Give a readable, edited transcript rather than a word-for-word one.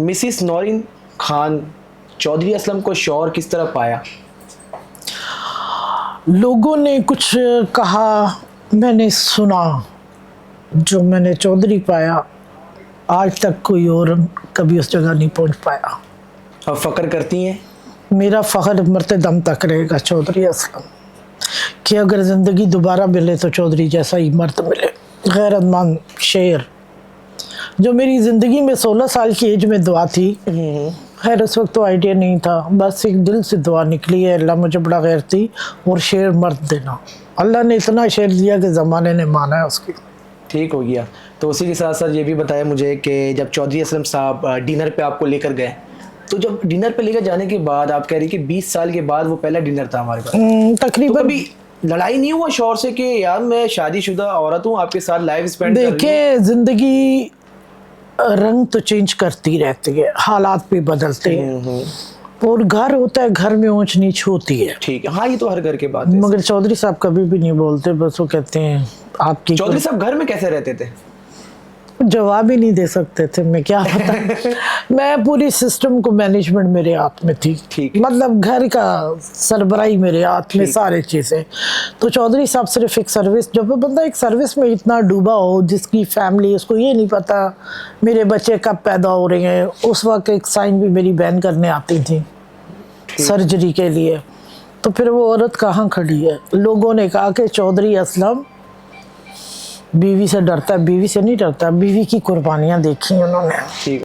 Mrs Naureen Khan Chaudhary Aslam को शौहर किस तरह पाया? लोगों ने कुछ कहा, मैंने सुना, जो मैंने चौधरी पाया आज तक कोई और कभी उस जगह नहीं पहुंच पाया। अब फ़क्र करती हैं? मेरा फ़ख्र मरते दम तक रहेगा चौधरी असलम, कि अगर ज़िंदगी दोबारा मिले तो चौधरी जैसा ही मर्द मिले, गैरतमंद शेर। जो मेरी ज़िंदगी में 16 साल की एज में दुआ थी, खैर उस वक्त तो आइडिया नहीं था, बस एक दिल से दुआ निकली है, अल्लाह मुझे बड़ा गैरती और शेर मर्द देना। अल्लाह ने इतना शेर दिया कि ज़माने ने माना है उसकी। ठीक हो गया। तो उसी के साथ साथ ये भी बताया मुझे कि जब चौधरी असलम साहब डिनर पे आपको लेकर गए, तो जब डिनर पे लेकर जाने के बाद आप कह रही कि 20 साल के बाद वो पहला डिनर था हमारे पास, तो तकरीबन कभी लड़ाई नहीं हुआ शौहर से कि यार मैं शादीशुदा औरत हूँ, आपके साथ लाइफ स्पेंड कर रही हूँ? देखिए, ज़िंदगी रंग तो चेंज करती रहती है, हालात भी बदलते हैं, और घर होता है, घर में ऊंच नीच होती है। ठीक है, हाँ ये तो हर घर के बात है। मगर चौधरी साहब कभी भी नहीं बोलते, बस वो कहते हैं आपकी। चौधरी साहब घर में कैसे रहते थे? जवाब ही नहीं दे सकते थे, मैं क्या बता। मैं पूरी सिस्टम को मैनेजमेंट मेरे हाथ में थी, ठीक है। मतलब घर का सरबराही मेरे हाथ में, सारी चीज़ें। तो चौधरी साहब सिर्फ एक सर्विस, जब वो बंदा एक सर्विस में इतना डूबा हो, जिसकी फैमिली, उसको ये नहीं पता मेरे बच्चे कब पैदा हो रहे हैं। उस वक्त एक साइन भी मेरी बहन करने आती थी सर्जरी के लिए, तो फिर वो औरत कहाँ खड़ी है। लोगों ने कहा कि चौधरी असलम बीवी से डरता है, बीवी से नहीं डरता, बीवी की कुर्बानियाँ देखी उन्होंने। ठीक।